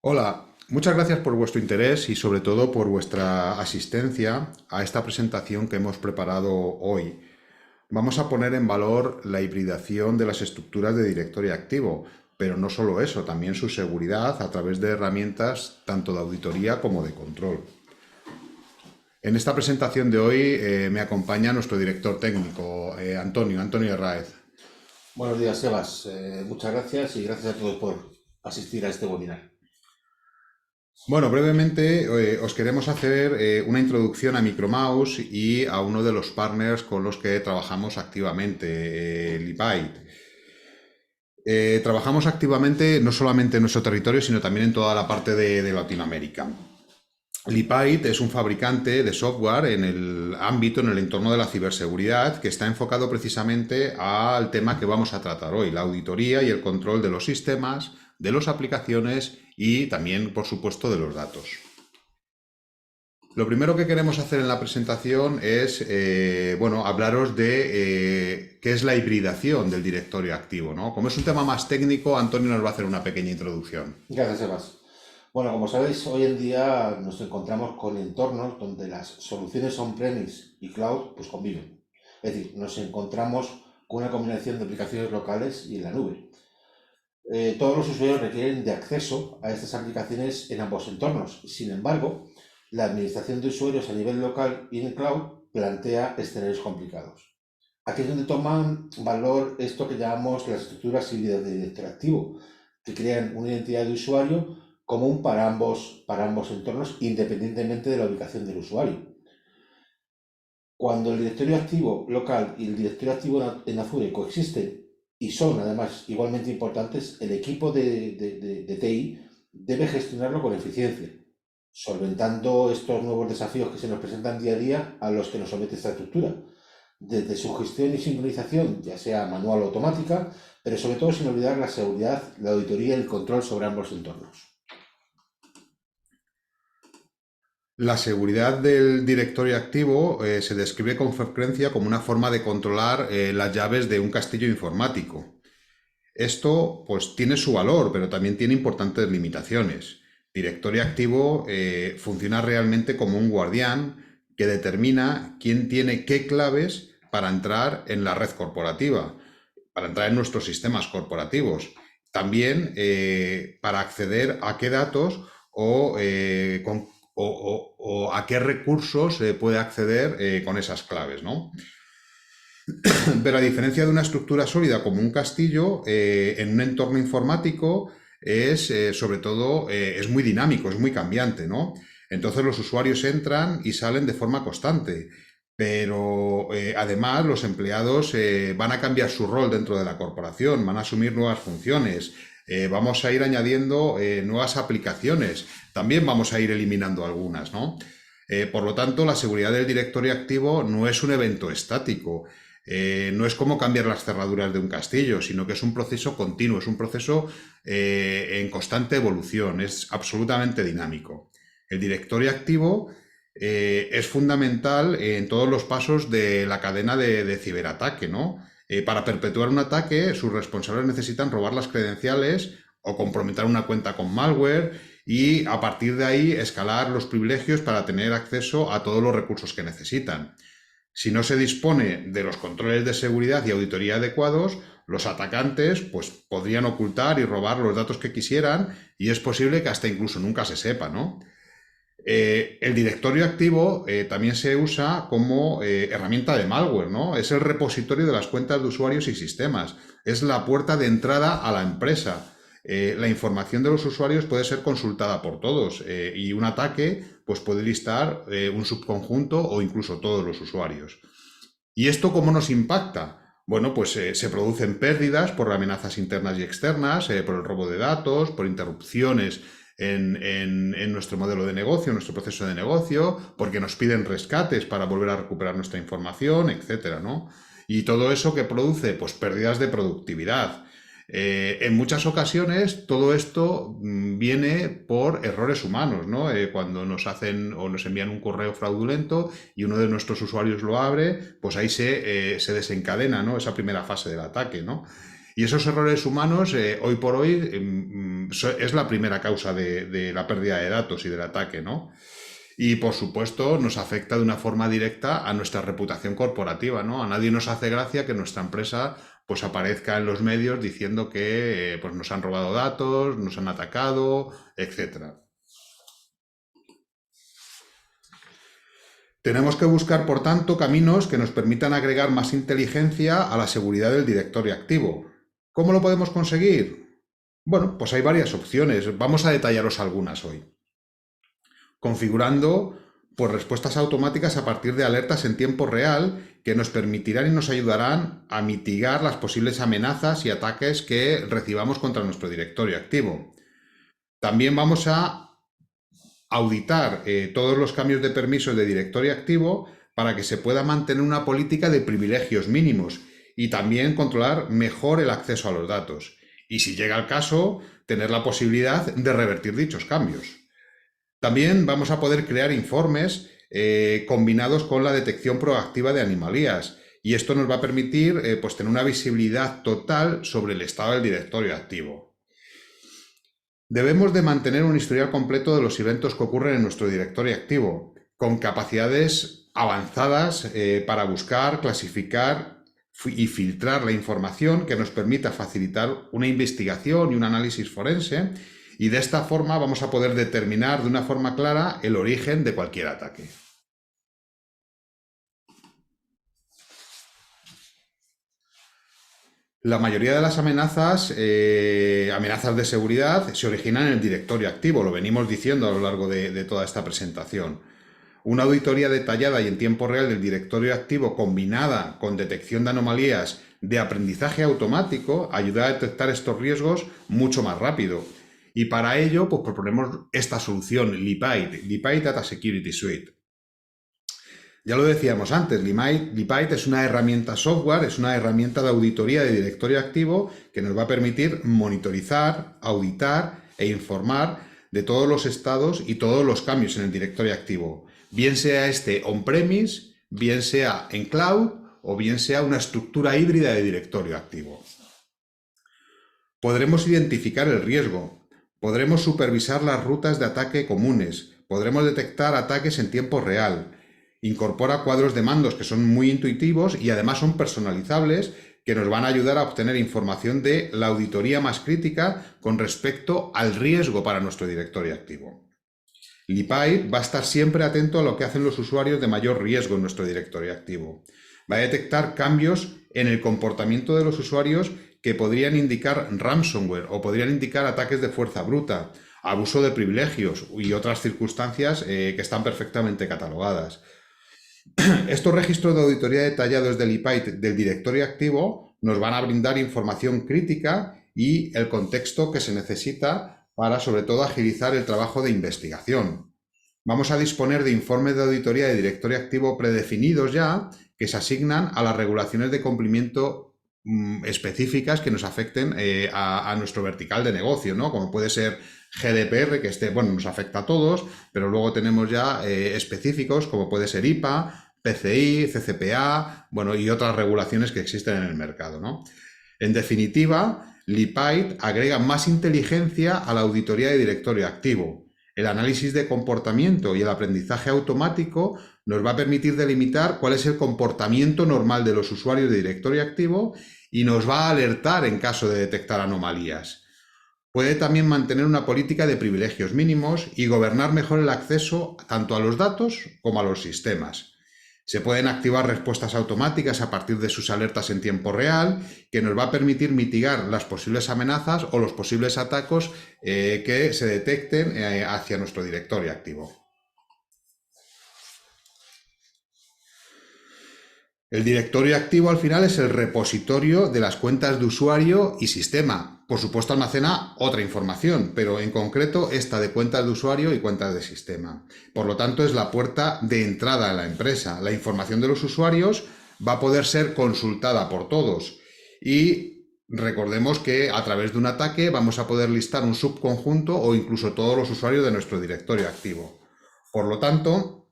Hola, muchas gracias por vuestro interés y sobre todo por vuestra asistencia a esta presentación que hemos preparado hoy. Vamos a poner en valor la hibridación de las estructuras de directorio activo, pero no solo eso, también su seguridad a través de herramientas tanto de auditoría como de control. En esta presentación de hoy me acompaña nuestro director técnico, Antonio Herráez. Buenos días, Sebas. Muchas gracias y gracias a todos por asistir a este webinar. Bueno, brevemente os queremos hacer una introducción a Micromouse y a uno de los partners con los que trabajamos activamente, Lipite. Trabajamos activamente no solamente en nuestro territorio, sino también en toda la parte de Latinoamérica. Lipite es un fabricante de software en el ámbito, en el entorno de la ciberseguridad, que está enfocado precisamente al tema que vamos a tratar hoy, la auditoría y el control de los sistemas, de las aplicaciones y también, por supuesto, de los datos. Lo primero que queremos hacer en la presentación es, bueno, hablaros de qué es la hibridación del directorio activo, ¿no? Como es un tema más técnico, Antonio nos va a hacer una pequeña introducción. Gracias, Sebas. Bueno, como sabéis, hoy en día nos encontramos con entornos donde las soluciones on-premise y cloud pues conviven. Es decir, nos encontramos con una combinación de aplicaciones locales y en la nube. Todos los usuarios requieren de acceso a estas aplicaciones en ambos entornos. Sin embargo, la administración de usuarios a nivel local y en cloud plantea escenarios complicados. Aquí es donde toman valor esto que llamamos las estructuras híbridas de directorio activo, que crean una identidad de usuario común para ambos entornos, independientemente de la ubicación del usuario. Cuando el directorio activo local y el directorio activo en Azure coexisten y son además igualmente importantes, el equipo de TI debe gestionarlo con eficiencia, solventando estos nuevos desafíos que se nos presentan día a día a los que nos somete esta estructura desde su gestión y sincronización, ya sea manual o automática, pero sobre todo sin olvidar la seguridad, la auditoría y el control sobre ambos entornos. La seguridad del directorio activo se describe con frecuencia como una forma de controlar las llaves de un castillo informático. Esto pues tiene su valor, pero también tiene importantes limitaciones. Directorio activo funciona realmente como un guardián que determina quién tiene qué claves para entrar en la red corporativa, para entrar en nuestros sistemas corporativos. También para acceder a qué datos o a qué recursos puede acceder con esas claves, ¿no? Pero a diferencia de una estructura sólida como un castillo, en un entorno informático es, sobre todo, es muy dinámico, es muy cambiante, ¿no? Entonces los usuarios entran y salen de forma constante, pero además los empleados van a cambiar su rol dentro de la corporación, van a asumir nuevas funciones, vamos a ir añadiendo nuevas aplicaciones, también vamos a ir eliminando algunas, ¿no? Por lo tanto, la seguridad del directorio activo no es un evento estático, no es como cambiar las cerraduras de un castillo, sino que es un proceso continuo, es un proceso en constante evolución, es absolutamente dinámico. El directorio activo es fundamental en todos los pasos de la cadena de ciberataque, ¿no? Para perpetuar un ataque, sus responsables necesitan robar las credenciales o comprometer una cuenta con malware y a partir de ahí escalar los privilegios para tener acceso a todos los recursos que necesitan. Si no se dispone de los controles de seguridad y auditoría adecuados, los atacantes pues, podrían ocultar y robar los datos que quisieran y es posible que hasta incluso nunca se sepa, ¿no? El directorio activo también se usa como herramienta de malware, ¿no? Es el repositorio de las cuentas de usuarios y sistemas. Es la puerta de entrada a la empresa. La información de los usuarios puede ser consultada por todos y un ataque pues, puede listar un subconjunto o incluso todos los usuarios. ¿Y esto cómo nos impacta? Bueno, pues se producen pérdidas por amenazas internas y externas, por el robo de datos, por interrupciones en nuestro modelo de negocio, en nuestro proceso de negocio, porque nos piden rescates para volver a recuperar nuestra información, etcétera, ¿no? Y todo eso que produce, pues pérdidas de productividad. En muchas ocasiones todo esto viene por errores humanos, ¿no? Cuando nos hacen o nos envían un correo fraudulento y uno de nuestros usuarios lo abre, pues ahí se desencadena, ¿no? Esa primera fase del ataque, ¿no? Y esos errores humanos, hoy por hoy, es la primera causa de la pérdida de datos y del ataque, ¿no? Y por supuesto nos afecta de una forma directa a nuestra reputación corporativa, ¿no? A nadie nos hace gracia que nuestra empresa pues aparezca en los medios diciendo que pues nos han robado datos, nos han atacado, etcétera. Tenemos que buscar, por tanto, caminos que nos permitan agregar más inteligencia a la seguridad del directorio activo. ¿Cómo lo podemos conseguir? Bueno, pues hay varias opciones. Vamos a detallaros algunas hoy. Configurando pues, respuestas automáticas a partir de alertas en tiempo real que nos permitirán y nos ayudarán a mitigar las posibles amenazas y ataques que recibamos contra nuestro directorio activo. También vamos a auditar todos los cambios de permisos de directorio activo para que se pueda mantener una política de privilegios mínimos y también controlar mejor el acceso a los datos. Y si llega el caso, tener la posibilidad de revertir dichos cambios. También vamos a poder crear informes combinados con la detección proactiva de anomalías y esto nos va a permitir pues tener una visibilidad total sobre el estado del directorio activo. Debemos de mantener un historial completo de los eventos que ocurren en nuestro directorio activo, con capacidades avanzadas para buscar, clasificar y filtrar la información que nos permita facilitar una investigación y un análisis forense, y de esta forma vamos a poder determinar de una forma clara el origen de cualquier ataque. La mayoría de las amenazas de seguridad, se originan en el directorio activo, lo venimos diciendo a lo largo de toda esta presentación. Una auditoría detallada y en tiempo real del directorio activo combinada con detección de anomalías de aprendizaje automático ayuda a detectar estos riesgos mucho más rápido. Y para ello pues, proponemos esta solución, Lipite Data Security Suite. Ya lo decíamos antes, Lipite es una herramienta software, es una herramienta de auditoría de directorio activo que nos va a permitir monitorizar, auditar e informar de todos los estados y todos los cambios en el directorio activo, bien sea este on-premise, bien sea en cloud o bien sea una estructura híbrida de directorio activo. Podremos identificar el riesgo, podremos supervisar las rutas de ataque comunes, podremos detectar ataques en tiempo real. Incorpora cuadros de mandos que son muy intuitivos y además son personalizables que nos van a ayudar a obtener información de la auditoría más crítica con respecto al riesgo para nuestro directorio activo. Lipite va a estar siempre atento a lo que hacen los usuarios de mayor riesgo en nuestro directorio activo. Va a detectar cambios en el comportamiento de los usuarios que podrían indicar ransomware o podrían indicar ataques de fuerza bruta, abuso de privilegios y otras circunstancias que están perfectamente catalogadas. Estos registros de auditoría detallados del Lipite del directorio activo nos van a brindar información crítica y el contexto que se necesita para, sobre todo, agilizar el trabajo de investigación. Vamos a disponer de informes de auditoría de directorio activo predefinidos ya, que se asignan a las regulaciones de cumplimiento específicas que nos afecten a nuestro vertical de negocio, ¿no? Como puede ser GDPR, que nos afecta a todos, pero luego tenemos ya específicos como puede ser IPA, PCI, CCPA, y otras regulaciones que existen en el mercado, ¿no? En definitiva, Lipite agrega más inteligencia a la auditoría de directorio activo. El análisis de comportamiento y el aprendizaje automático nos va a permitir delimitar cuál es el comportamiento normal de los usuarios de directorio activo y nos va a alertar en caso de detectar anomalías. Puede también mantener una política de privilegios mínimos y gobernar mejor el acceso tanto a los datos como a los sistemas. Se pueden activar respuestas automáticas a partir de sus alertas en tiempo real, que nos va a permitir mitigar las posibles amenazas o los posibles ataques que se detecten hacia nuestro directorio activo. El directorio activo al final es el repositorio de las cuentas de usuario y sistema. Por supuesto almacena otra información, pero en concreto esta de cuentas de usuario y cuentas de sistema. Por lo tanto es la puerta de entrada a la empresa. La información de los usuarios va a poder ser consultada por todos y recordemos que a través de un ataque vamos a poder listar un subconjunto o incluso todos los usuarios de nuestro directorio activo. Por lo tanto,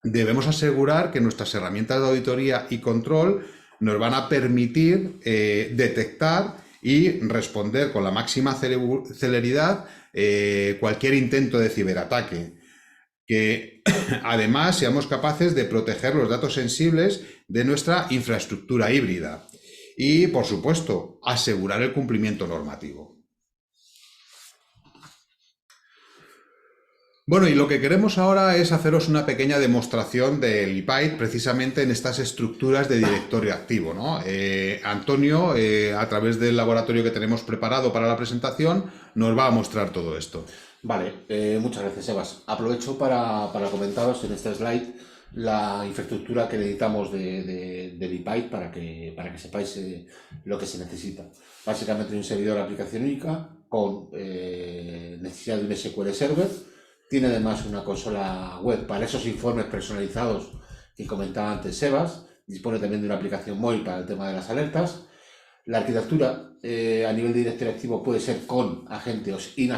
debemos asegurar que nuestras herramientas de auditoría y control nos van a permitir detectar y responder con la máxima celeridad cualquier intento de ciberataque. Que además seamos capaces de proteger los datos sensibles de nuestra infraestructura híbrida y, por supuesto, asegurar el cumplimiento normativo. Bueno, y lo que queremos ahora es haceros una pequeña demostración del IPITE precisamente en estas estructuras de directorio activo, ¿no? Antonio, a través del laboratorio que tenemos preparado para la presentación, nos va a mostrar todo esto. Vale, muchas gracias, Sebas. Aprovecho para comentaros en este slide la infraestructura que necesitamos del IPITE para que sepáis lo que se necesita. Básicamente un servidor de aplicación única con necesidad de un SQL Server. Tiene además una consola web para esos informes personalizados que comentaba antes Sebas. Dispone también de una aplicación móvil para el tema de las alertas. La arquitectura a nivel de directorio activo puede ser con agente o sin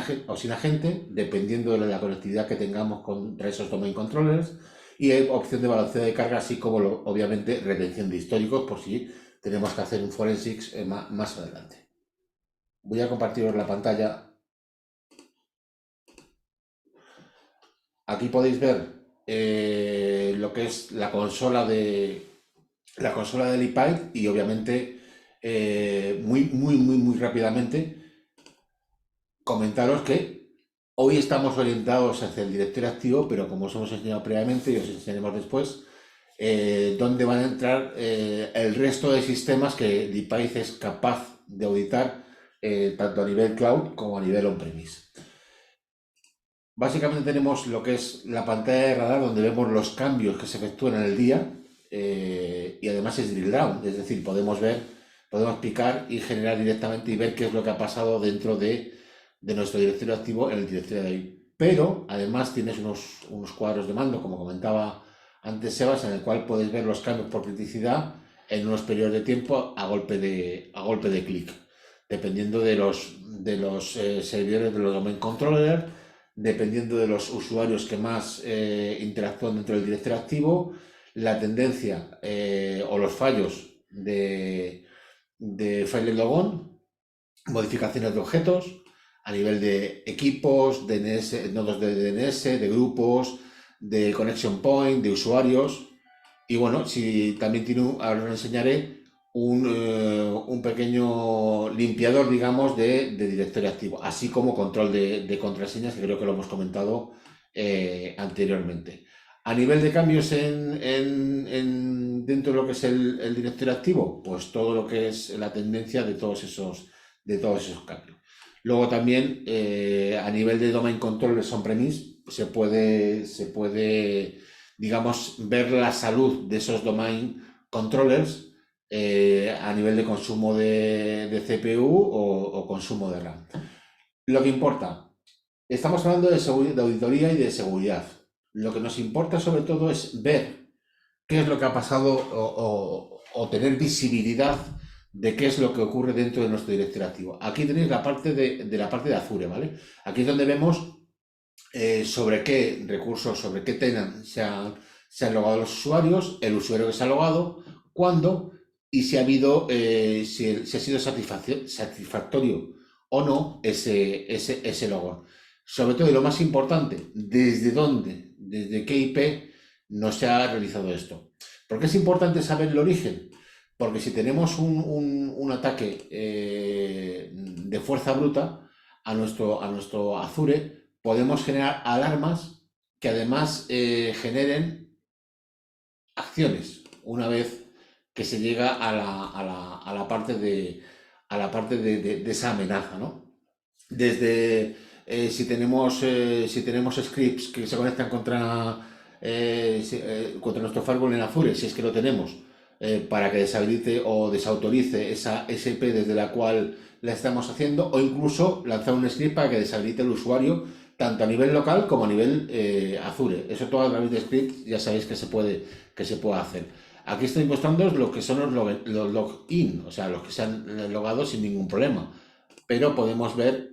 agente, dependiendo de la conectividad que tengamos contra esos domain controllers. Y hay opción de balanceo de carga, así como obviamente retención de históricos por si tenemos que hacer un forensics más adelante. Voy a compartiros la pantalla. Aquí podéis ver lo que es la consola del IPITE y obviamente muy rápidamente comentaros que hoy estamos orientados hacia el directorio activo, pero como os hemos enseñado previamente y os enseñaremos después, donde van a entrar el resto de sistemas que el IPITE es capaz de auditar tanto a nivel cloud como a nivel on-premise. Básicamente tenemos lo que es la pantalla de radar donde vemos los cambios que se efectúan en el día y además es drill down, es decir, podemos picar y generar directamente y ver qué es lo que ha pasado dentro de nuestro directorio activo en el directorio de ahí. Pero además tienes unos cuadros de mando, como comentaba antes Sebas, en el cual puedes ver los cambios por criticidad en unos periodos de tiempo a golpe de clic, dependiendo de los servidores de los domain controllers, dependiendo de los usuarios que más interactúan dentro del directorio activo, la tendencia o los fallos de file logon, modificaciones de objetos a nivel de equipos, DNS, nodos de DNS, de grupos, de connection point, de usuarios. Y bueno, si también tiene, ahora os enseñaré un pequeño limpiador, digamos, de directorio activo, así como control de contraseñas, que creo que lo hemos comentado anteriormente. A nivel de cambios dentro de lo que es el directorio activo, pues todo lo que es la tendencia de todos esos cambios. Luego también a nivel de domain controllers on-premise se puede, digamos, ver la salud de esos domain controllers a nivel de consumo de CPU o consumo de RAM. Lo que importa, estamos hablando de auditoría y de seguridad. Lo que nos importa sobre todo es ver qué es lo que ha pasado o tener visibilidad de qué es lo que ocurre dentro de nuestro directorio activo. Aquí tenéis la parte de la parte de Azure, ¿vale? Aquí es donde vemos sobre qué recursos, sobre qué tenant se han logado los usuarios, el usuario que se ha logado, cuándo y si ha habido, si ha sido satisfactorio o no ese logon. Sobre todo, y lo más importante, desde dónde, desde qué IP no se ha realizado esto. ¿Por qué es importante saber el origen? Porque si tenemos un ataque de fuerza bruta a nuestro Azure, podemos generar alarmas que además generen acciones una vez que se llega a la parte de esa amenaza, ¿no? Desde si tenemos scripts que se conectan contra nuestro firewall en Azure, si es que lo tenemos, para que deshabilite o desautorice esa IP desde la cual la estamos haciendo, o incluso lanzar un script para que deshabilite el usuario tanto a nivel local como a nivel Azure. Eso todo a través de scripts ya sabéis que se puede hacer. Aquí estoy mostrando lo que son los login, o sea, los que se han logado sin ningún problema. Pero podemos ver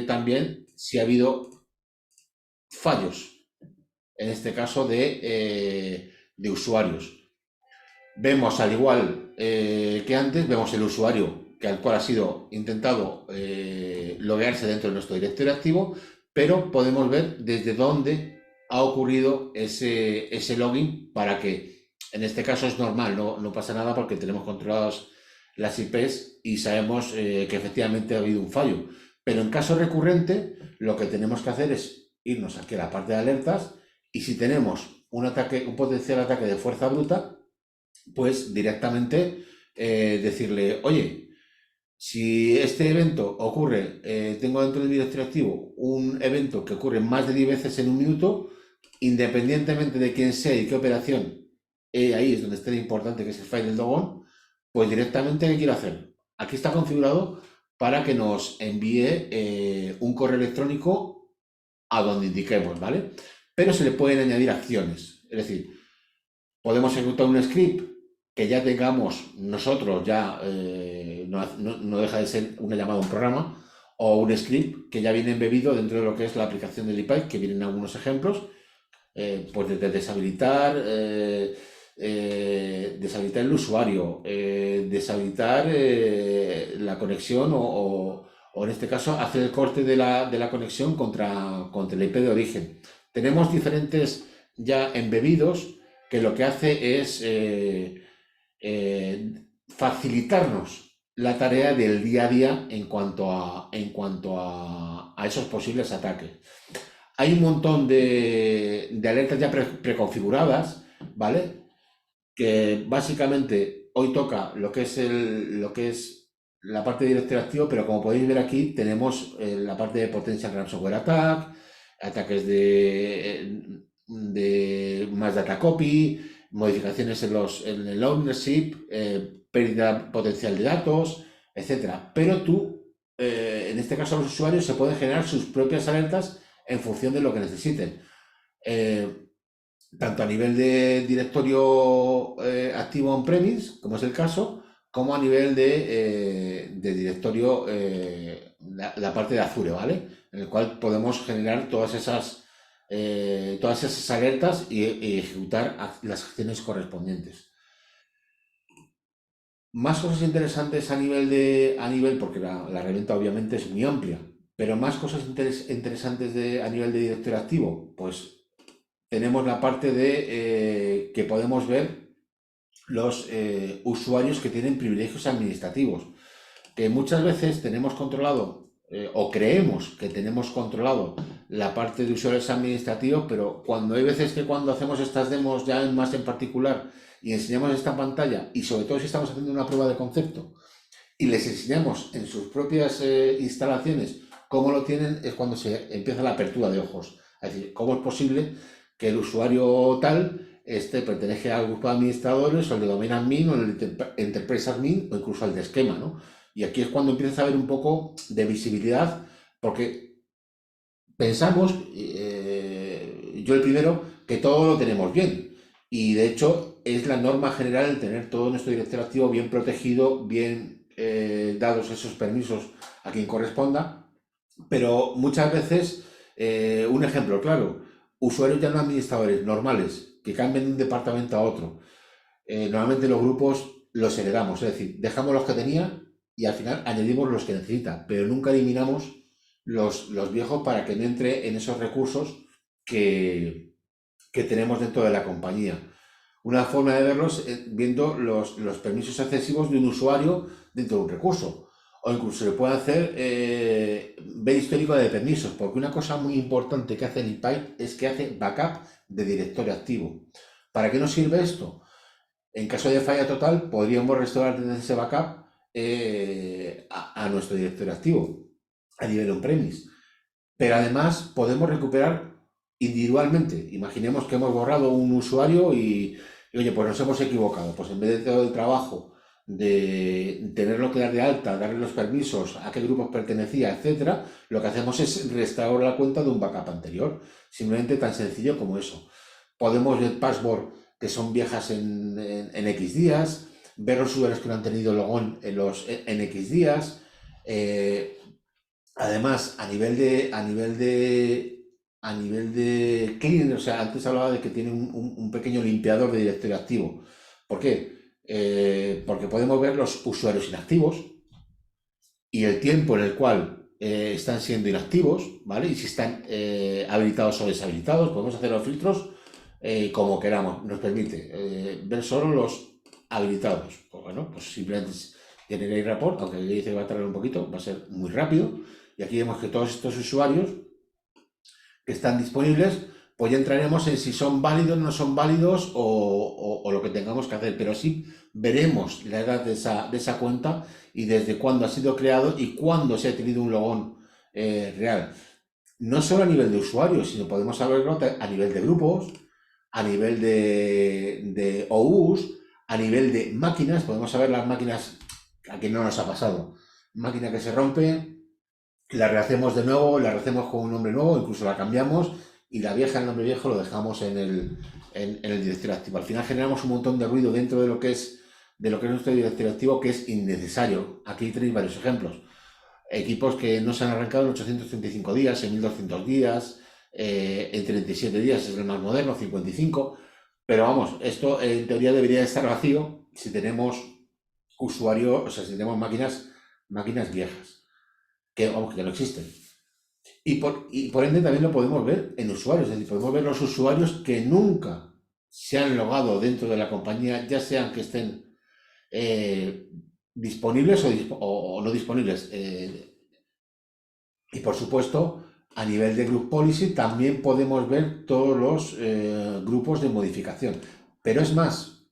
también si ha habido fallos, en este caso de usuarios. Vemos, al igual que antes, vemos el usuario que al cual ha sido intentado loguearse dentro de nuestro directorio activo, pero podemos ver desde dónde ha ocurrido ese login para que, en este caso es normal, no pasa nada porque tenemos controlados las IPs y sabemos que efectivamente ha habido un fallo. Pero en caso recurrente, lo que tenemos que hacer es irnos aquí a la parte de alertas y si tenemos un potencial ataque de fuerza bruta, pues directamente decirle, oye, si este evento ocurre, tengo dentro del directorio activo un evento que ocurre más de 10 veces en un minuto, independientemente de quién sea y qué operación, ahí es donde está lo importante, que es el file del Dogon, pues directamente, ¿qué quiero hacer? Aquí está configurado para que nos envíe un correo electrónico a donde indiquemos, ¿vale? Pero se le pueden añadir acciones, es decir, podemos ejecutar un script que ya tengamos nosotros, ya no deja de ser una llamada a un programa, o un script que ya viene embebido dentro de lo que es la aplicación del IPAI, que vienen algunos ejemplos, pues desde deshabilitar, deshabilitar el usuario, deshabilitar la conexión o en este caso hacer el corte de la conexión contra el IP de origen. Tenemos diferentes ya embebidos que lo que hace es facilitarnos la tarea del día a día en cuanto a esos posibles ataques. Hay un montón de alertas ya preconfiguradas, ¿vale? Que básicamente hoy toca lo que es la parte de directorio activo, pero como podéis ver aquí tenemos la parte de Potential Ransomware Attack, ataques de más data copy, modificaciones en el ownership, pérdida potencial de datos, etcétera. Pero en este caso los usuarios se pueden generar sus propias alertas en función de lo que necesiten. Tanto a nivel de directorio activo on-premise, como es el caso, como a nivel de directorio, la parte de Azure, ¿vale? En el cual podemos generar todas esas alertas y ejecutar las acciones correspondientes. Más cosas interesantes a nivel, porque la herramienta obviamente es muy amplia, pero más cosas interesantes a nivel de directorio activo, pues tenemos la parte de que podemos ver los usuarios que tienen privilegios administrativos, que muchas veces tenemos controlado o creemos que tenemos controlado la parte de usuarios administrativos, pero cuando hay veces que cuando hacemos estas demos ya más en particular y enseñamos esta pantalla y sobre todo si estamos haciendo una prueba de concepto y les enseñamos en sus propias instalaciones cómo lo tienen, es cuando se empieza la apertura de ojos. Es decir, cómo es posible que el usuario tal pertenece al grupo de administradores o el de domain admin o el de enterprise admin o incluso al de esquema, ¿no? Y aquí es cuando empieza a haber un poco de visibilidad, porque pensamos, yo el primero, que todo lo tenemos bien. Y de hecho es la norma general el tener todo nuestro directorio activo bien protegido, bien dados esos permisos a quien corresponda. Pero muchas veces, un ejemplo claro, usuarios ya no administradores normales que cambian de un departamento a otro. Normalmente los grupos los heredamos, es decir, dejamos los que tenía y al final añadimos los que necesita, pero nunca eliminamos los viejos para que no entre en esos recursos que tenemos dentro de la compañía. Una forma de verlos es viendo los permisos excesivos de un usuario dentro de un recurso. O incluso se le puede hacer ver histórico de permisos, porque una cosa muy importante que hace el IPAI es que hace backup de directorio activo. ¿Para qué nos sirve esto? En caso de falla total, podríamos restaurar desde ese backup a nuestro directorio activo a nivel on-premise. Pero además podemos recuperar individualmente. Imaginemos que hemos borrado un usuario y, oye, pues nos hemos equivocado. Pues en vez de todo el trabajo de tenerlo que dar de alta, darle los permisos, a qué grupos pertenecía, etcétera, lo que hacemos es restaurar la cuenta de un backup anterior. Simplemente tan sencillo como eso. Podemos ver password que son viejas en X días, ver los usuarios que no han tenido login en X días. Además, a nivel de clean, o sea, antes hablaba de que tiene un pequeño limpiador de directorio activo. ¿Por qué? Porque podemos ver los usuarios inactivos, y el tiempo en el cual están siendo inactivos, ¿vale? Y si están habilitados o deshabilitados, podemos hacer los filtros como queramos. Nos permite ver solo los habilitados. Pues bueno, pues simplemente generate report, aunque le dice que va a tardar un poquito, va a ser muy rápido. Y aquí vemos que todos estos usuarios que están disponibles, pues ya entraremos en si son válidos, no son válidos o lo que tengamos que hacer, pero sí veremos la edad de esa cuenta y desde cuándo ha sido creado y cuándo se ha tenido un logón real. No solo a nivel de usuarios, sino podemos saberlo a nivel de grupos, a nivel de OUs, a nivel de máquinas, podemos saber las máquinas, a que no nos ha pasado, máquina que se rompe, la rehacemos de nuevo, la rehacemos con un nombre nuevo, incluso la cambiamos y la vieja, el nombre viejo, lo dejamos en el directorio activo. Al final generamos un montón de ruido dentro de lo que es nuestro directorio activo, que es innecesario. Aquí tenéis varios ejemplos. Equipos que no se han arrancado en 835 días, en 1200 días, en 37 días es el más moderno, 55. Pero vamos, esto en teoría debería estar vacío si tenemos usuarios, o sea, si tenemos máquinas viejas que, vamos, que no existen. Y por ende también lo podemos ver en usuarios, es decir, podemos ver los usuarios que nunca se han logado dentro de la compañía, ya sean que estén disponibles o no disponibles. Y por supuesto, a nivel de Group Policy también podemos ver todos los grupos de modificación. Pero es más,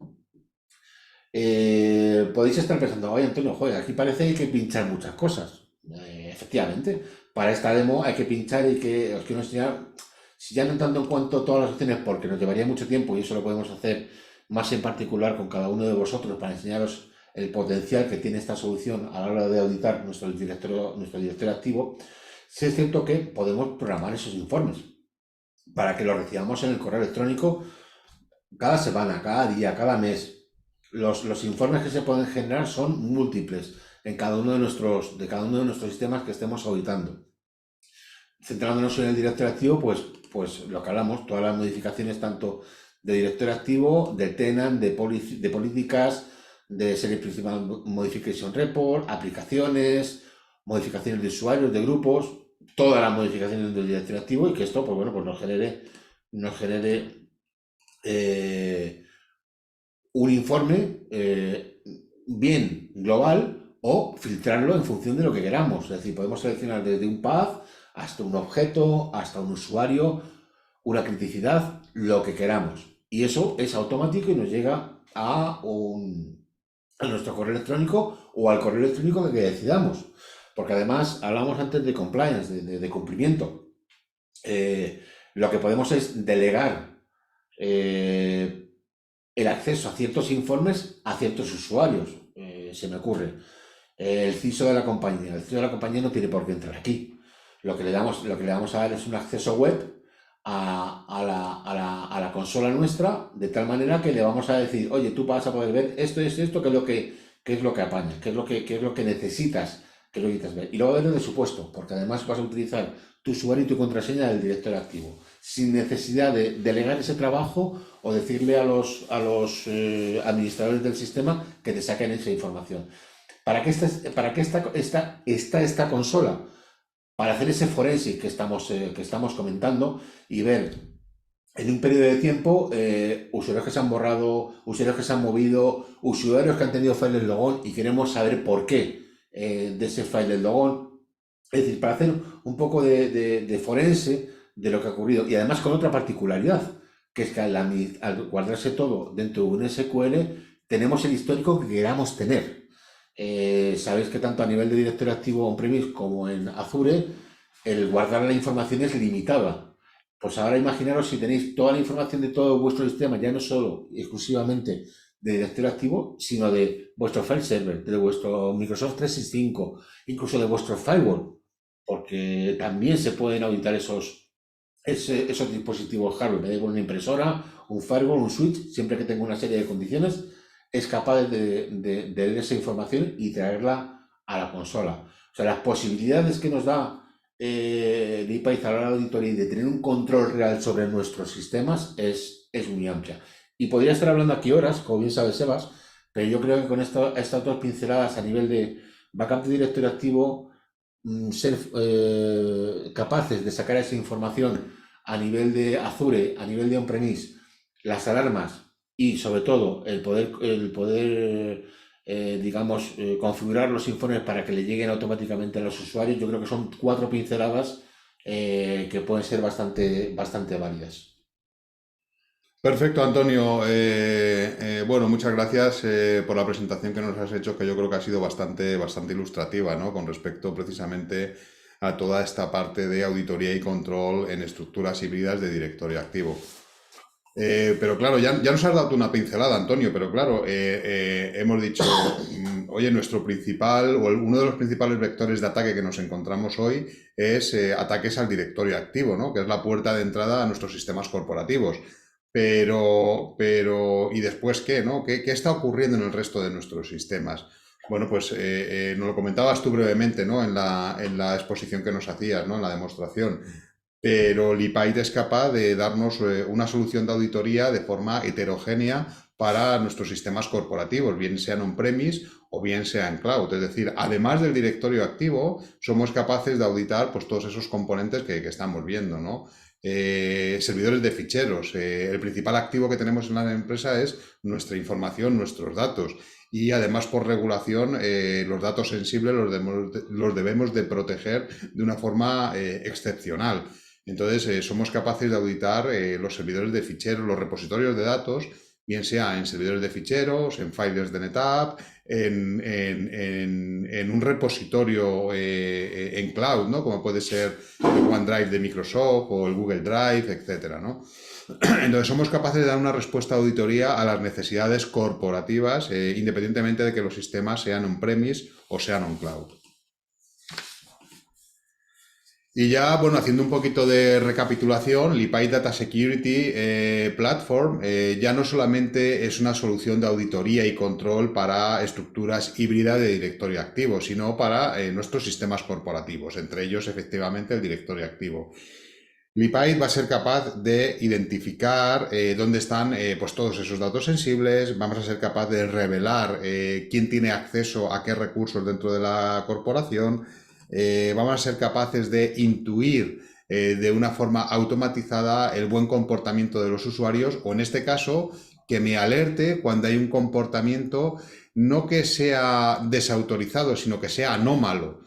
podéis estar pensando, oye Antonio, joder, aquí parece que hay que pinchar muchas cosas. Efectivamente, para esta demo hay que pinchar y que os quiero enseñar, si ya no tanto en cuanto a todas las opciones, porque nos llevaría mucho tiempo y eso lo podemos hacer más en particular con cada uno de vosotros para enseñaros el potencial que tiene esta solución a la hora de auditar nuestro directorio activo. Sí es cierto que podemos programar esos informes para que los recibamos en el correo electrónico cada semana, cada día, cada mes. Los informes que se pueden generar son múltiples en cada uno de nuestros sistemas que estemos auditando. Centrándonos en el directorio activo, pues lo que hablamos, todas las modificaciones tanto de directorio activo, de tenant, de políticas, de serie principal modification report, aplicaciones, modificaciones de usuarios, de grupos, todas las modificaciones del directorio activo y que esto, pues bueno, pues nos genere un informe bien global o filtrarlo en función de lo que queramos. Es decir, podemos seleccionar desde un path hasta un objeto, hasta un usuario, una criticidad, lo que queramos. Y eso es automático y nos llega a nuestro correo electrónico o al correo electrónico que decidamos. Porque además hablamos antes de compliance, de cumplimiento. Lo que podemos es delegar el acceso a ciertos informes a ciertos usuarios. Se me ocurre. El CISO de la compañía. El CISO de la compañía no tiene por qué entrar aquí. Lo que le vamos a dar es un acceso web a la consola nuestra, de tal manera que le vamos a decir, oye, tú vas a poder ver esto, qué es lo que apaña, qué es lo que necesitas, qué es lo que necesitas ver. Y luego verlo de su puesto, porque además vas a utilizar tu usuario y tu contraseña del directorio activo, sin necesidad de delegar ese trabajo o decirle a los administradores del sistema que te saquen esa información. ¿Para qué está esta consola? Para hacer ese forensic que estamos comentando y ver en un periodo de tiempo usuarios que se han borrado, usuarios que se han movido, usuarios que han tenido file del logón y queremos saber por qué de ese file del logón. Es decir, para hacer un poco de forense de lo que ha ocurrido. Y además con otra particularidad, que es que al guardarse todo dentro de un SQL, tenemos el histórico que queramos tener. Sabéis que tanto a nivel de directorio activo on-premise como en Azure, el guardar la información es limitada. Pues ahora imaginaros si tenéis toda la información de todo vuestro sistema, ya no solo exclusivamente de directorio activo, sino de vuestro file server, de vuestro Microsoft 365, incluso de vuestro firewall, porque también se pueden auditar esos dispositivos hardware. Me da una impresora, un firewall, un switch, siempre que tenga una serie de condiciones, es capaz de leer esa información y traerla a la consola. O sea, las posibilidades que nos da DPIC a la hora de auditoría y de tener un control real sobre nuestros sistemas es muy amplia. Y podría estar hablando aquí horas, como bien sabe Sebas, pero yo creo que con estas dos pinceladas a nivel backup de directorio activo, ser capaces de sacar esa información a nivel de Azure, a nivel de on-premise, las alarmas y sobre todo el poder digamos, configurar los informes para que le lleguen automáticamente a los usuarios. Yo creo que son 4 pinceladas que pueden ser bastante válidas. Perfecto, Antonio. Bueno, muchas gracias por la presentación que nos has hecho, que yo creo que ha sido bastante ilustrativa, ¿no? Con respecto precisamente a toda esta parte de auditoría y control en estructuras híbridas de directorio activo. Pero claro, ya nos has dado tú una pincelada, Antonio, pero claro, hemos dicho, oye, nuestro principal o uno de los principales vectores de ataque que nos encontramos hoy es ataques al directorio activo, ¿no? Que es la puerta de entrada a nuestros sistemas corporativos. ¿Y después qué, no? ¿Qué está ocurriendo en el resto de nuestros sistemas? Bueno, pues nos lo comentabas tú brevemente, ¿no? En la exposición que nos hacías, ¿no? En la demostración. Pero Lipite es capaz de darnos una solución de auditoría de forma heterogénea para nuestros sistemas corporativos, bien sean on-premise o bien sea en cloud. Es decir, además del directorio activo, somos capaces de auditar pues, todos esos componentes que estamos viendo, ¿no? Servidores de ficheros. El principal activo que tenemos en la empresa es nuestra información, nuestros datos. Y además, por regulación, los datos sensibles los debemos de proteger de una forma excepcional. Entonces, somos capaces de auditar los servidores de ficheros, los repositorios de datos, bien sea en servidores de ficheros, en filers de NetApp, en un repositorio en cloud, ¿no? Como puede ser el OneDrive de Microsoft o el Google Drive, etcétera, ¿no? Entonces, somos capaces de dar una respuesta de auditoría a las necesidades corporativas, independientemente de que los sistemas sean on-premise o sean on-cloud. Y ya, bueno, haciendo un poquito de recapitulación, Lipite Data Security Platform ya no solamente es una solución de auditoría y control para estructuras híbridas de directorio activo, sino para nuestros sistemas corporativos, entre ellos efectivamente el directorio activo. Lipite va a ser capaz de identificar dónde están pues todos esos datos sensibles, vamos a ser capaz de revelar quién tiene acceso a qué recursos dentro de la corporación, vamos a ser capaces de intuir de una forma automatizada el buen comportamiento de los usuarios o en este caso que me alerte cuando hay un comportamiento no que sea desautorizado, sino que sea anómalo.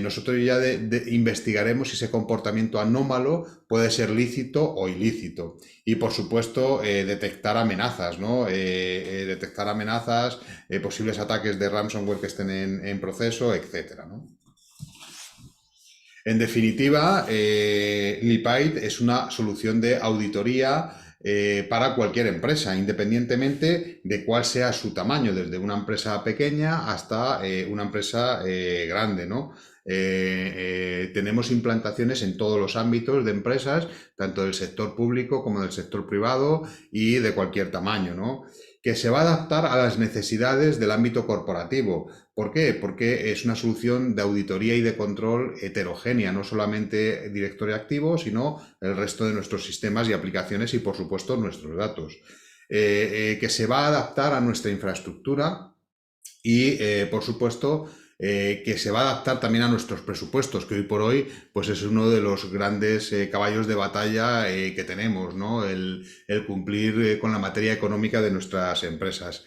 Nosotros ya investigaremos si ese comportamiento anómalo puede ser lícito o ilícito. Y por supuesto, detectar amenazas, ¿no? Detectar amenazas, posibles ataques de ransomware que estén en proceso, etcétera, ¿no? En definitiva, Lipite es una solución de auditoría para cualquier empresa, independientemente de cuál sea su tamaño, desde una empresa pequeña hasta una empresa grande, ¿no? Tenemos implantaciones en todos los ámbitos de empresas, tanto del sector público como del sector privado y de cualquier tamaño, ¿no? Que se va a adaptar a las necesidades del ámbito corporativo. ¿Por qué? Porque es una solución de auditoría y de control heterogénea, no solamente directorio activo, sino el resto de nuestros sistemas y aplicaciones y, por supuesto, nuestros datos. Que se va a adaptar a nuestra infraestructura y, por supuesto, que se va a adaptar también a nuestros presupuestos, que hoy por hoy pues es uno de los grandes caballos de batalla que tenemos, ¿no? El cumplir con la materia económica de nuestras empresas.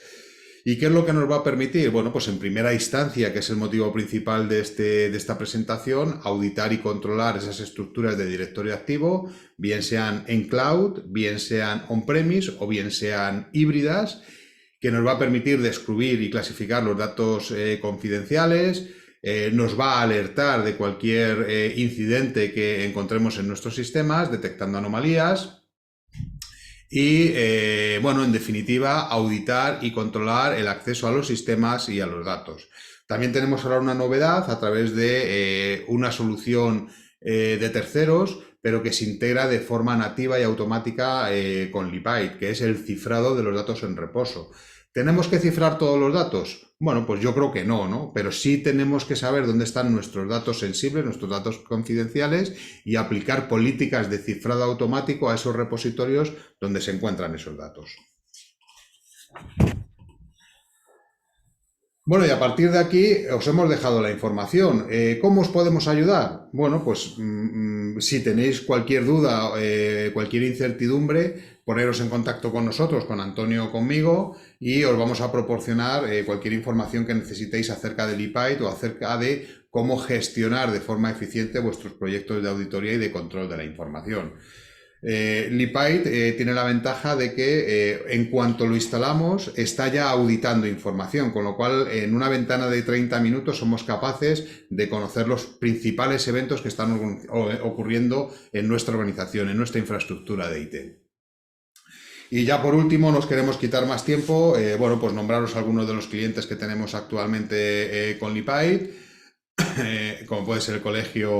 ¿Y qué es lo que nos va a permitir? Bueno, pues en primera instancia, que es el motivo principal de esta presentación, auditar y controlar esas estructuras de directorio activo, bien sean en cloud, bien sean on-premise o bien sean híbridas, que nos va a permitir descubrir y clasificar los datos confidenciales, nos va a alertar de cualquier incidente que encontremos en nuestros sistemas, detectando anomalías. Y, bueno, en definitiva, auditar y controlar el acceso a los sistemas y a los datos. También tenemos ahora una novedad a través de una solución de terceros, pero que se integra de forma nativa y automática con Lipite, que es el cifrado de los datos en reposo. ¿Tenemos que cifrar todos los datos? Bueno, pues yo creo que no, ¿no? Pero sí tenemos que saber dónde están nuestros datos sensibles, nuestros datos confidenciales y aplicar políticas de cifrado automático a esos repositorios donde se encuentran esos datos. Bueno, y a partir de aquí os hemos dejado la información. ¿Cómo os podemos ayudar? Bueno, pues si tenéis cualquier duda, cualquier incertidumbre, poneros en contacto con nosotros, con Antonio o conmigo, y os vamos a proporcionar cualquier información que necesitéis acerca del ePIDE o acerca de cómo gestionar de forma eficiente vuestros proyectos de auditoría y de control de la información. Lipite tiene la ventaja de que en cuanto lo instalamos está ya auditando información, con lo cual en una ventana de 30 minutos somos capaces de conocer los principales eventos que están ocurriendo en nuestra organización, en nuestra infraestructura de IT. Y ya por último, nos queremos quitar más tiempo, bueno, pues nombraros algunos de los clientes que tenemos actualmente con Lipite, como puede ser el Colegio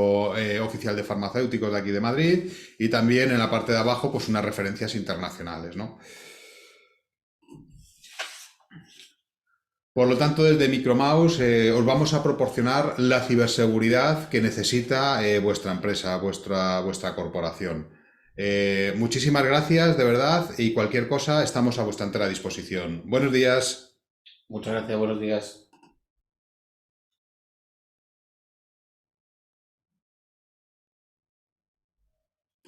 Oficial de Farmacéuticos de aquí de Madrid, y también en la parte de abajo, pues unas referencias internacionales, ¿no? Por lo tanto, desde Micromouse os vamos a proporcionar la ciberseguridad que necesita vuestra empresa, vuestra corporación. Muchísimas gracias, de verdad, y cualquier cosa estamos a vuestra entera disposición. Buenos días. Muchas gracias, buenos días.